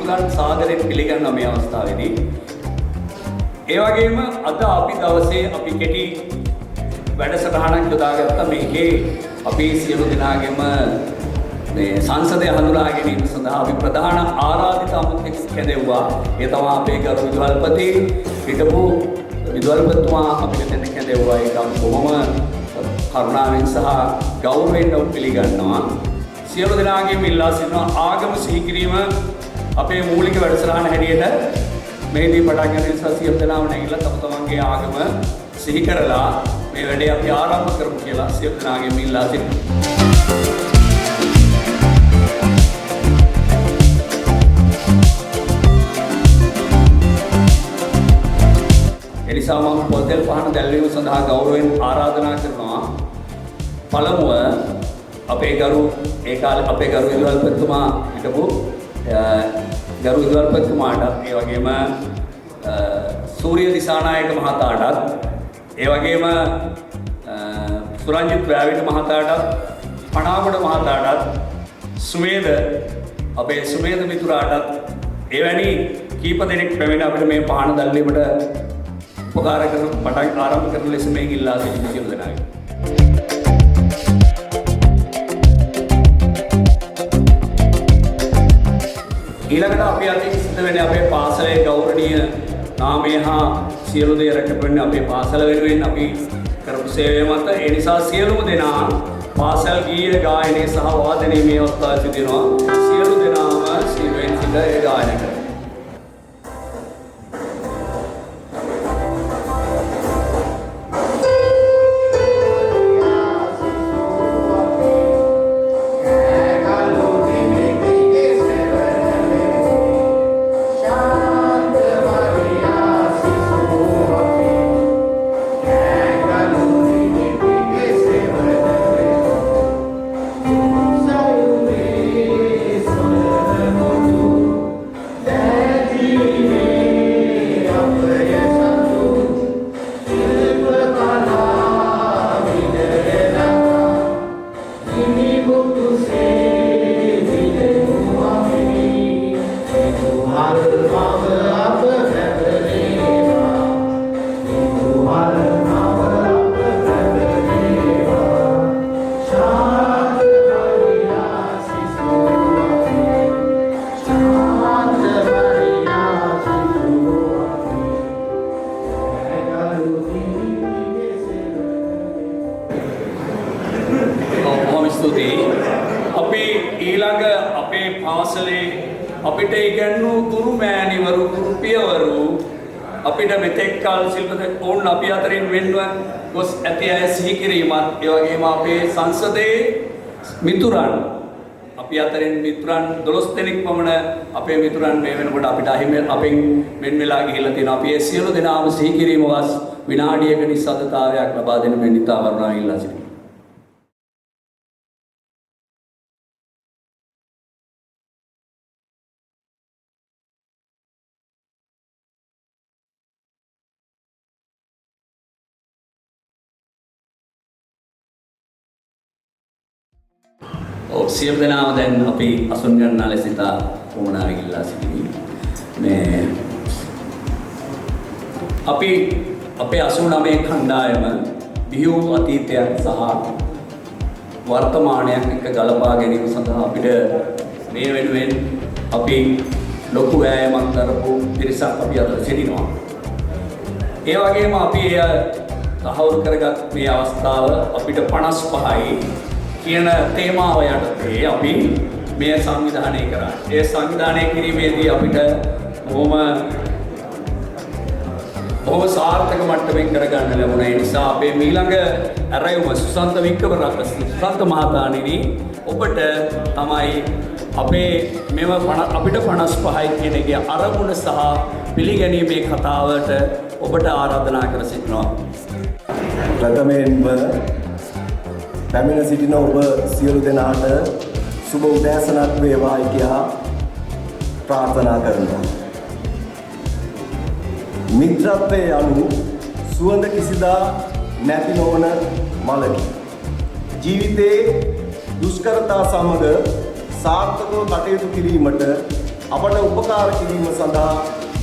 පිළිතුරන් සාදරයෙන් පිළිගන්න මේ අවස්ථාවේදී. ඒ වගේම අද අපි දවසේ අපි කෙටි වැඩසටහනක් යොදාගත්තා. මේකේ අපි සියලු දෙනාගේම මේ සංසදය හඳුනා ගැනීම සඳහා අපි ප්‍රධාන ආරාධිත අමුත්‍යෙක් කැඳෙව්වා. ඒ තමයි අපේ ගරු විදුහල්පති හිටපු විදුහල්පතිතුමා අපිට දෙන්න කැඳෙව්වා. ඒක අපි කොහොම කරුණාවෙන් සහ ගෞරවයෙන් පිළිගන්නවා. සියලු දෙනාගේම ඉල්ලා සිටිනවා ආගම සිහි කිරීම අපේ මූලික වැඩසටහන හැටියට මේදී පටන් ගන්න නිසා සියලු දෙනාම නැගිටලා තම තමන්ගේ ආගම සිහි කරලා මේ වැඩේ අපි ආරම්භ කරමු කියලා සියලු දෙනාගේම ඉල්ලා සිටිනවා. එනිසා මම පොතෙල් පහන දැල්වීම සඳහා ගෞරවයෙන් ආරාධනා කරනවා. පළමුව අපේ ගරු ඒ කාලේ අපේ ගරු විදුහල්පතිතුමා හිටපු ගරු විදුහල්පතිතුමාට ඒ වගේම සූර්ය දිසානායක මහතාටත් ඒ වගේම සුරංජිත් වැවිට මහතාටත් පණාගොඩ මහතාටත් සුමේද අපේ සුමේද මිතුරාටත් එවැනි කීප දෙනෙක් පැමිණ අපිට මේ පහන දැල්වීමට උපකාර කරන පටන් ආරම්භ කරන ලෙස මේ ඉල්ලා සිටින සියලු දෙනාගේ ඊළඟට අපි අද සිද්ධ වෙන්නේ අපේ පාසලේ ගෞරවනීය නාමය හා සියලු දේ රැකපෙන්නේ අපේ පාසල වෙනුවෙන් අපි කරපු සේවය මත. ඒ නිසා සියලුම දෙනා පාසල් ගීය ගායනයේ සහ වාදනයේ මේ අවස්ථාව සිටිනවා. සියලු දෙනාම සිරුවෙන් සිට ඒ ගායනය කරනවා. අපි ඊළඟ අපේ පාසලේ අපිට ඉගැන්වූ ගුරු මෑණිවරු ගුරු පියවරු අපිට මෙතෙක් කල ශිල්පද ඕන් අපි අතරින් වෙන්ව ගොස් ඇති අය සිහි කිරීමත් ඒ වගේම අපේ සංසදයේ මිතුරන් අපි අතරින් මිතුරන් 12 දෙනෙක් පමණ අපේ මිතුරන් මේ වෙනකොට අපිට අහිමි අපෙන් වෙන් වෙලා ගිහිල්ලා තියෙනවා. අපි ඒ සියලු දෙනාම සිහි කිරීම වස් විනාඩියක නිස්සද්දතාවයක් ලබා දෙන මෙන්න ඉතා වරුණා ඉල්ලා සිටිනවා. සියලු දෙනාම දැන් අපි අසුන් ගන්නා ලෙස ඉතා වුණාවෙන් ඉල්ලා සිටිමි. මේ අපි අපේ 89 කණ්ඩායම බිහි වූ අතීතයක් සහ වර්තමානයක් එක්ක ගලපා ගැනීම සඳහා අපිට මේ වෙනුවෙන් අපි ලොකු වෑයමක් කරපු පිරිසක් අපි අතර සිටිනවා. ඒ වගේම අපි එය තහවුරු කරගත් මේ අවස්ථාව අපිට 55යි කියන තේමාව යටතේ අපි මේ සංවිධානය කරා. ඒ සංවිධානය කිරීමේදී අපිට බොහොම සාර්ථක මට්ටමින් කරගන්න ලැබුණා. ඒ නිසා අපේ ඊළඟ ඇරයුම සුසන්ත වික්‍රමරත්න සුසන්ත මහතාණෙනි ඔබට තමයි අපේ මෙව අපිට 55යි කියන එකේ අරමුණ සහ පිළිගැනීමේ කතාවට ඔබට ආරාධනා කර සිටිනවා. ප්‍රථමයෙන්ම පැමිණ සිටින ඔබ සියලු දෙනාට සුබ උදෑසනක් වේවායි කියා ප්‍රාර්ථනා කරනවා. මිත්‍රත්වයේ යනු සුවඳ කිසිදා නැති නොවන මලකි. ජීවිතයේ දුෂ්කරතා සමග සාර්ථකව කටයුතු කිරීමට අපට උපකාර කිරීම සඳහා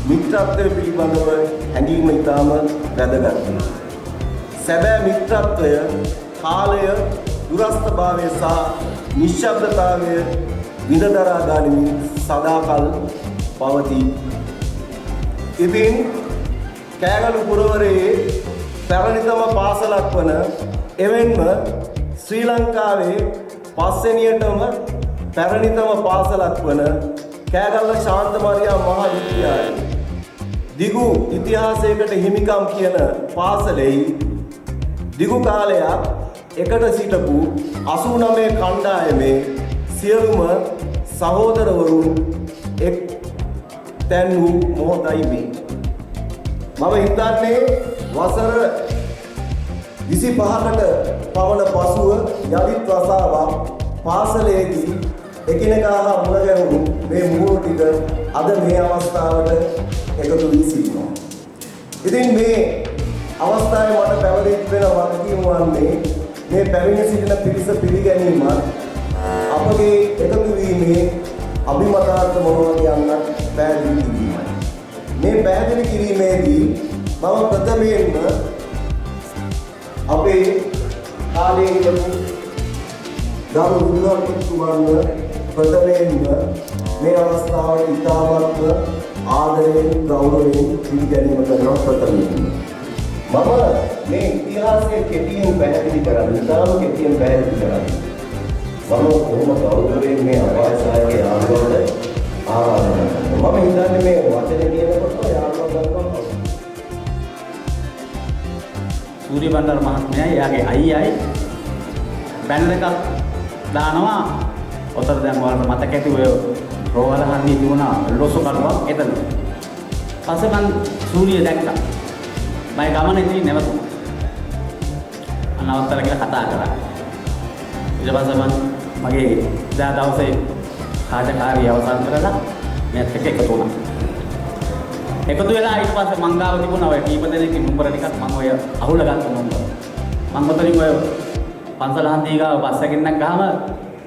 මිත්‍රත්වය පිළිබඳව හැඟීම ඉතාම වැදගත්. සැබෑ මිත්‍රත්වය කාලය, දුරස්ථභාවය සහ නිශ්ශබ්දතාවය විඳදරා ගනිමින් සදාකල් පවතී. ඉතින් කෑගලු පුරවරයේ පැරණිතම පාසලක් වන එවෙන්ම ශ්‍රී ලංකාවේ පස්වෙනියටම පැරණිතම පාසලක් වන කෑගල්ල ශාන්ත මරියා මහා විද්‍යාලය දිගු ඉතිහාසයකට හිමිකම් කියන පාසලෙහි දිගු කාලයක් එකට සිටපු 89 කණ්ඩායමේ සියලුම සහෝදරවරුන් එක් තැන් වූ මොහොතයි මේ. මම හිතන්නේ වසර 25කට පමණ පසුව යලිත් වතාවක් පාසලේදී එකිනෙකා හා මුණ ගැහුණු මේ මුහුණු ටික අද මේ අවස්ථාවට එකතු වී සිටිනවා. ඉතින් මේ අවස්ථාවේ මට පැවදිත් වෙන වගකීම වන්නේ මේ පැමිණ සිටින පිරිස පිළිගැනීමත් අපගේ එකතු වීමේ අභිමතාර්ථ මොනවද යන්නත් පැහැදිලි කිරීමයි. මේ පැහැදිලි කිරීමේදී මම ප්‍රථමයෙන්ම අපේ කාලයේ ඉඳපු ගරු විද්‍යාර්ථීතුමන්ව ප්‍රථමයෙන්ම මේ අවස්ථාවට ඉතාමත්ම ආදරයෙන් ගෞරවයෙන් පිළිගැනීම කරනවා ප්‍රථමයෙන්ම. මම මේ ඉතිහාසයේ කෙටියෙන් පැහැදිලි කරන්නේ ඉතාම කෙටියෙන් පැහැදිලි කරන්නේ. මම කොහොම ගෞරවයෙන් මේ අපායසායක යාළුවන්ට ආරාධනා කරනවා. මම හිතන්නේ මේ වචනේ කියනකොට යාළුවා ගන්නවා. සූර්ය බණ්ඩාර මහත්මයා එයාගේ අයියයි බැනර් එකක් දානවා. ඔතන දැන් ඔයාලට මතක ඇති ඔය රෝවල හන්දිය තිබුණා ලොසු කඩුවක් එතන. පස්සේ මං සූර්ය දැක්කා. මම ගමනේදී නැවතුණා. අනවත්තර කියලා කතා කරා. ඊට පස්සේ මම මගේ දවසේ කාර්යකාරී අවසන් කරලා මෙත් එක්ක එකතු වුණා. එකතු වෙලා ඊට පස්සේ මං ගාව තිබුණා ඔය කීප දෙනෙක්ගේ නම්බර ටිකක් මම ඔය අහුල ගත්ත නම්බර. මං ඔතනින් ඔය පන්සල හන්දිය ගාව බස් එකකින් නැග්ගාම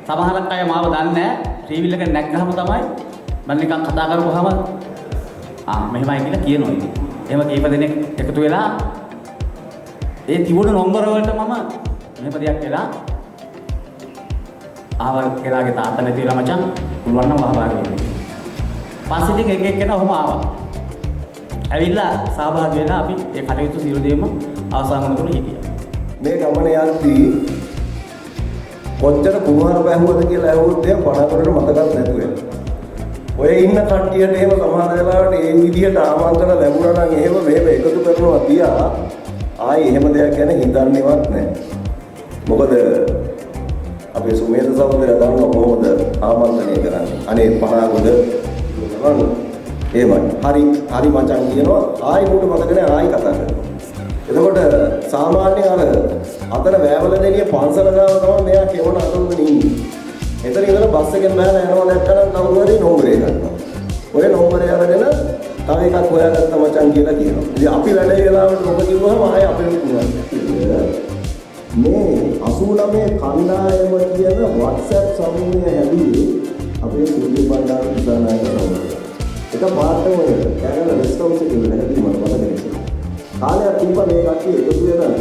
සමහරක් අය මාව දන්නේ නැහැ. ටීවී එක නැග්ගාම තමයි මම නිකන් කතා කරපුවාම මෙහෙමයි කියලා කියනවා ඉතින්. එහෙම කීප දෙනෙක් එකතු වෙලා ඒ තිබුණ නම්බර වලට මම මෙහෙම දෙයක් වෙලා ආවල් කෙනාගේ තාත්තා නැති වෙලා මචං පුළුවන් නම් සහභාගී වෙන්න. පස්සේ ඉතින් එක එක්කෙනා ඔහොම ආවා. ඇවිල්ලා සහභාගී වෙලා අපි ඒ කටයුතු සියලු දේම අවසන් කරනකොට හිටියා. මේ ගමන යද්දී කොච්චර කුමාරව ඇහුවද කියලා ඇහුවොත් එහෙම පණකට මතකත් නැතුව වෙනවා. ඔය ඉන්න කට්ටියට එහෙම සමහර වෙලාවට ඒ විදිහට ආමන්ත්‍රණ ලැබුණා නම් එහෙම මේව එකතු කරනවා තියා ආයේ එහෙම දෙයක් ගැන හිතන්නේවත් නැහැ. මොකද අපේ සුමේද සහෝදරයා දන්නවා කොහොමද ආමන්ත්‍රණය කරන්නේ. අනේ පණාගොඩ එහෙමයි. හරි මචං කියනවා ආයි මුට මතක නැහැ ආයි කතා කරනවා. එතකොට සාමාන්‍ය අර අතන වෑවල දෙනිය පන්සල ගාව තමයි මෙයා කෙවණ අතුරුගෙන ඉන්නේ. එතන ඉඳලා බස් එකෙන් බහලා යනවා දැක්කම කවුරු හරි නෝමරේ ගන්නවා. ඔය නෝමරේ අරගෙන තව එකක් හොයාගත්ත මචං කියලා කියනවා. ඉතින් අපි වැඩේ වෙලාවට මොකද කිව්වම ආයේ අපිට පුළුවන්. මේ 89 කණ්ඩායම කියන WhatsApp සමූහය හැදුවේ අපේ සූර්ය බණ්ඩාර දිසානායක සමූහය. එක පාර්ටම ඔය කැනඩා රෙස්ට් හවුස් එකේ ඉන්න හැටි මම මතක නැහැ. කාලයක් තිබ්බා මේ කට්ටිය එකතු වෙලා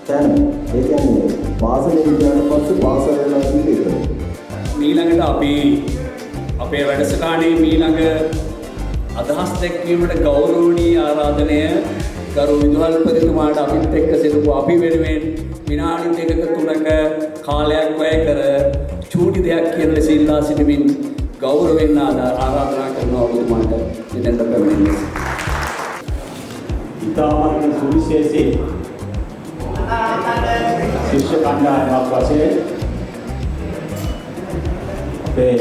දැන් ඒ කියන්නේ පාසලේ ගියාට පස්සේ පාසල යනවා කියන්නේ ඊළඟට අපි අපේ වැඩසටහනේ ඊළඟ අදහස් දැක්වීමට ගෞරවනීය ආරාධනය ගරු විදුහල්පතිතුමාට අපිත් එක්ක සිටපු අපි වෙනුවෙන් විනාඩි 2ක 3ක කාලයක් වැය කර චූටි දෙයක් කියන ලෙස ඉල්ලා සිටමින් ගෞරවයෙන් ආරාධනා කරනවා ඔබතුමාට මෙතෙන්ට පැමිණෙන්න. ඉතාමත් සුවිශේෂී ශිෂ්‍ය කණ්ඩායමක් වශයෙන් අපේ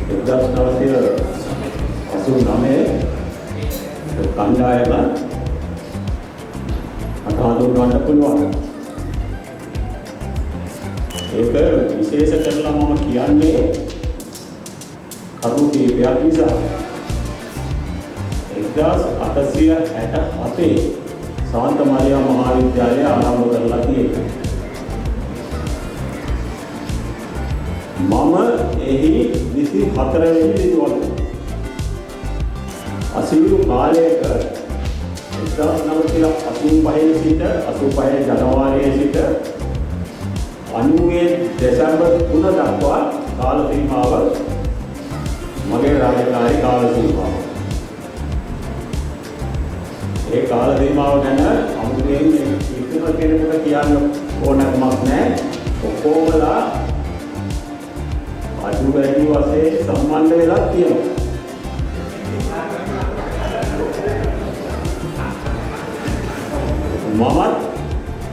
1989 කණ්ඩායම අටහඳුන්වන්න පුළුවන්. ඒක විශේෂ කරලා මම කියන්නේ කරුණු කීපයක් නිසා 1867 ශාන්ත මරියා මහා විද්‍යාලය ආරම්භ කරලා තියෙනවා. මම එහි 24 වෙනි ඍතුවල අසීරු කාලයක 1985 සිට 85 ජනවාරියේ සිට 90 දෙසැම්බර් 3 දක්වා කාල සීමාව මගේ රාජකාරී කාල සීමාව. ඒ කාල සීමාව ගැන අමුතුවෙන් කිසිම කෙනෙකුට කියන්න ඕනකමක් නැහැ. ඔක්කොමලා අඩු වැඩි වශයෙන් සම්බන්ධ වෙලා තියෙනවා. මමත්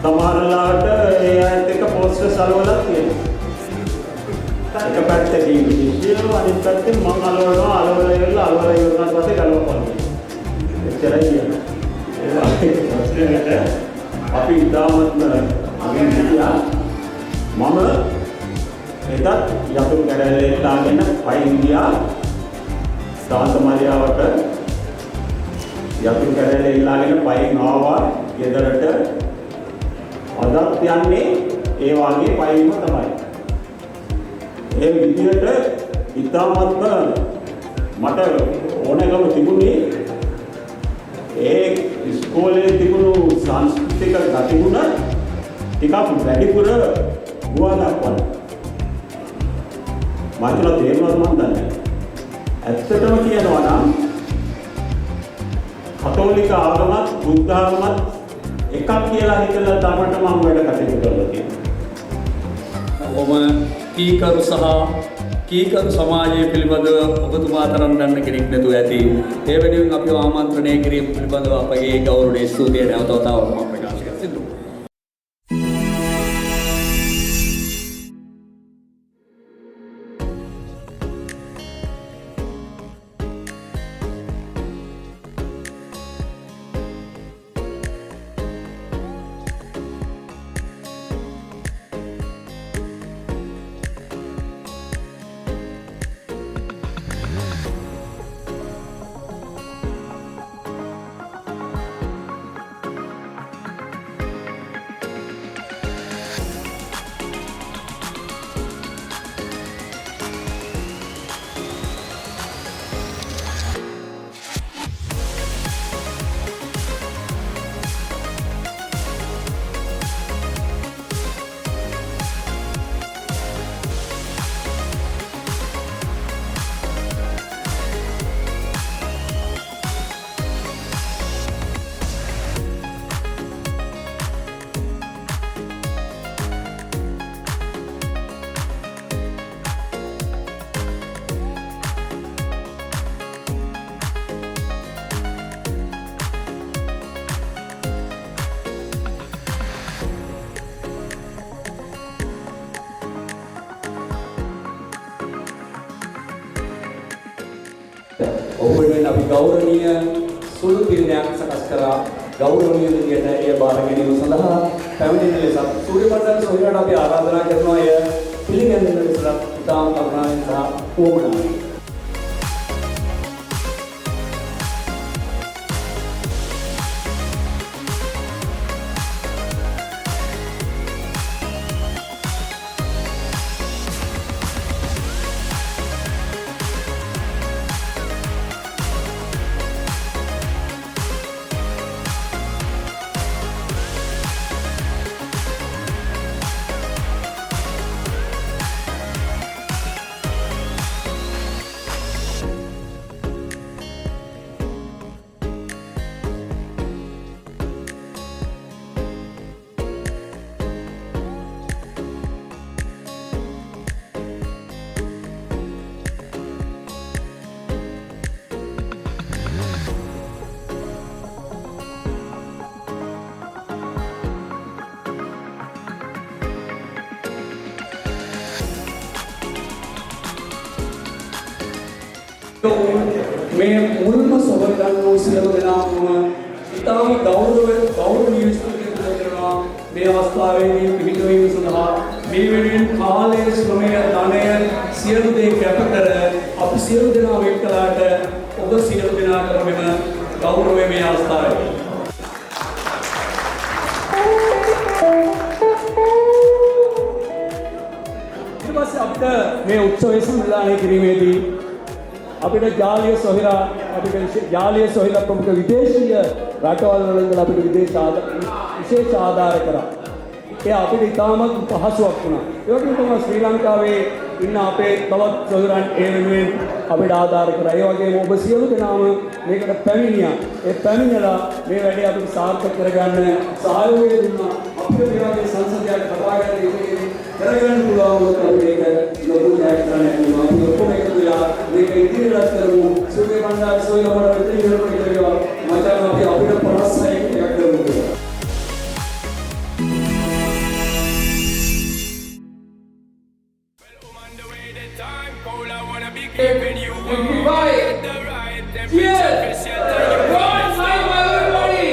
සමහරලාට ඒ අයත් එක්ක පෝස්ටර් සලවලා තියෙනවා. එක පැත්තකින් විශ්ියව අනිත් පැත්තෙන් මම අලවලා ඉවරනාට පස්සේ ගලවපන්. එච්චරයි කියන්නේ. ඒ වගේ ප්‍රශ්නෙකට අපි ඉතාමත්ම අගින් හිටියා. මම එදත් යතුරු කැරැල්ලේ දාගෙන පයින් ගියා. සාන්ත මාරියාවට යතුරු කැරැල්ලේ ඉල්ලාගෙන පයින් ආවා ගෙදරට. අදත් යන්නේ ඒ වාගේ පයින්ම තමයි. ඒ විදිහට ඉතාමත්ම මට ඕනෑකම තිබුණේ ඒ ඉස්කෝලේ තිබුණු සංස්කෘතික ගතිගුණ ටිකක් වැඩිපුර ගුවා දක්වන්න. මම හිතලා තේරුණාද මන් දන්නේ. ඇත්තටම කියනවා නම් කතෝලික ආගමත් බුද්ධ ආගමත් එකක් කියලා හිතලා තමට මම වැඩ කටයුතු කරලා තියෙනවා. ඔබ කීකරු සහ කීකරු සමාජය පිළිබඳව ඔබතුමා තරම් දන්න කෙනෙක් නැතුව ඇති. ඒ වෙනුවෙන් අපිව ආමන්ත්‍රණය කිරීම පිළිබඳව අපගේ ගෞරවනීය ස්තුතිය නැවත වතාවක් මම ප්‍රකාශ කර සිටිනවා. ඔබෙන් අපි ගෞරවනීය සුළු දිනයක් සකස් කරා. ගෞරවනීය විදියට එය බාර ගැනීම සඳහා පැමිණෙන ලෙස සූර්ය මණ්ඩල සොයනට අපි ආරාධනා කරනවා. එය පිළිගැනීම ලෙස ඉතාම කරුණාවෙන් සහ ඕමනාවෙන්. මේ මුල්ම සොබරන් වූ සියලු දෙනාම ඉතාම ගෞරවනීය ස්තුතිය කරනවා. මේ අවස්ථාවේදී පිළිගැනීම සඳහා මේ වෙනුවෙන් කාලය, ශ්‍රමය, ධනය සියලු දේ කැප කර අපි සියලු දෙනා එක්කලාට ඔබ සියලු දෙනා කරමින ගෞරවය මේ අවස්ථාවේ. ඊට පස්සේ අපිට මේ උත්සවයේ සංවිධානය කිරීමේදී අපිට ජාලිය සොහිලා ප්‍රමුඛ විදේශීය රටවල් වලින් අපිට විශේෂ ආධාර කරා. ඒ අපිට ඉතාමත් පහසුවක් වුණා. ඒ වගේම තමයි ශ්‍රී ලංකාවේ ඉන්න අපේ තවත් සොයුරන් ඒ වෙනුවෙන් අපිට ආධාර කරා. ඒ වගේම ඔබ සියලු දෙනාම මේකට පැමිණියා. ඒ පැමිණලා මේ වැඩේ අපිට සාර්ථක කරගන්න සහයෝගය දුන්නා. අපිට මේ වගේ සංසදයක් හදාගන්න කරගන්න පුළුවන් වුණත් මේක ලොකු ජයග්‍රහණයක් වුණා. අපි ඔක්කොම එකතු වෙලා මේක ඉදිරියට කරමු. සුබේ බණ්ඩාර සොයුර වල මෙතන ඉන්නකොට කියලා මචං අපි අපිට 56 එකක් කරමු. Giving you the right temperature, one time, everybody.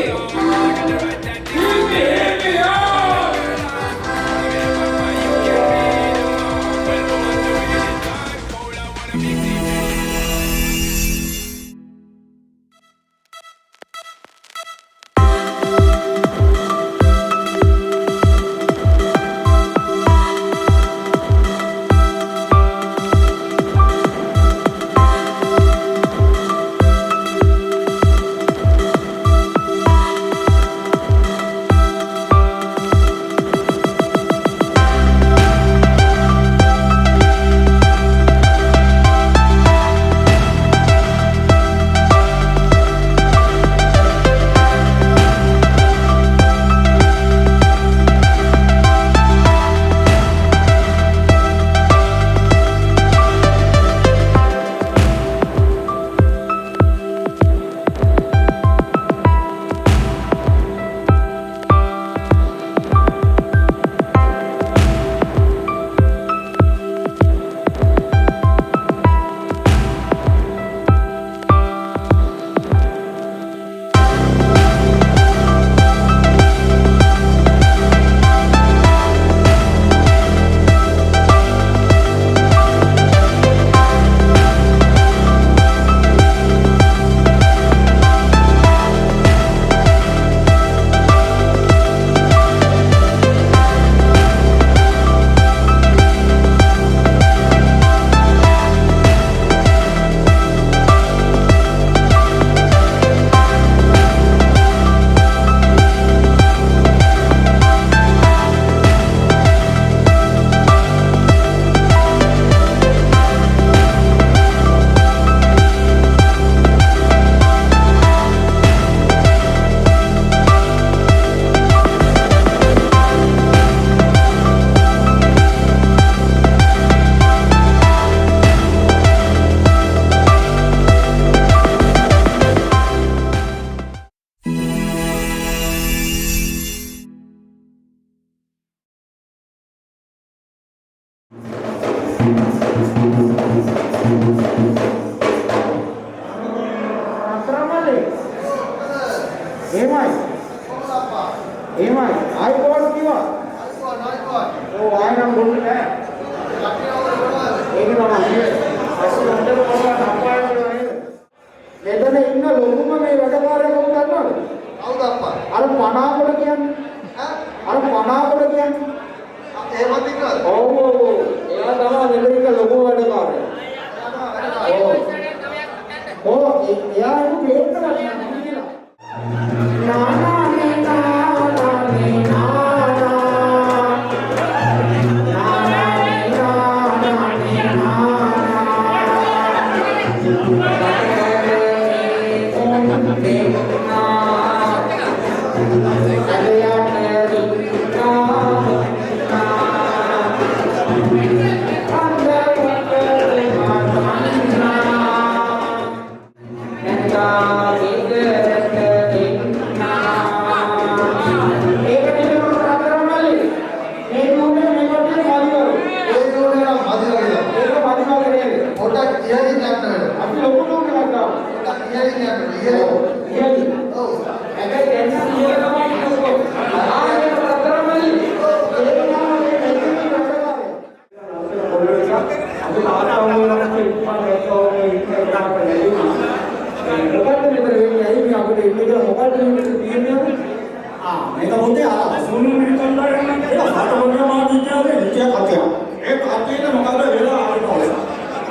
ඒක අපිට මොකද වෙලා ආවොත්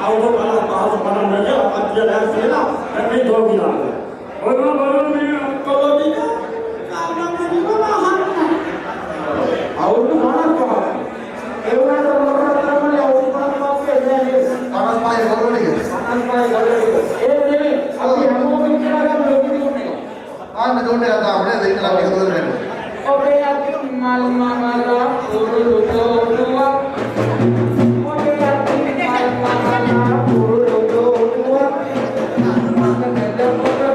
අවුරුදු 50 වෙලා අපිට දැක්කලා අපි දෝගිනා ඔය බලන්නේ කොලොඩික අවුරුදු 50ක් ඒ වුණාට තමයි අවුරුදු 50ක් කියන්නේ 55 ගොඩනගන්නේ 55 ගොඩනගන්නේ ඒ නේ අපි හැමෝම කියලා ගන්න ලොකුනේ ආන්න දුන්නේ කතා අපේ දෙන්න අපි හදලා දෙන්නේ ඔබේ අපි මල් මමලා පුරුදු දුවා ඔබේ අපි මල් මමලා පුරුදු දුවා මට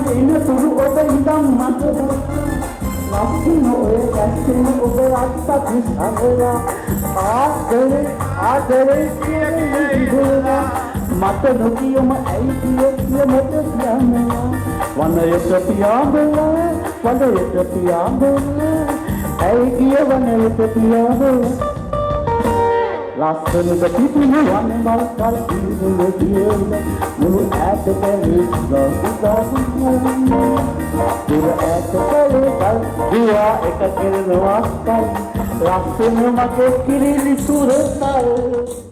එන තුරු ඔබ ඉඳන් මට ලස්සන ඔය ඇස්තෙන ඔබ අත්තක් විසඳලා ආදරේ කියන්නේ මට නොකියම ඇයි කිය මට කියන්නවා වනයට පියාඹලා ඇයි කිය වනයට පියාඹලා ලස්සනට පිපුණු වන මල් කල් ඉඳුල කියලා මුළු ඈත කැලේ දුර ඈත කැලේ කල් දිවා එක කෙරෙනවා කල් ලස්සන මගේ කිරිලි සුරතල්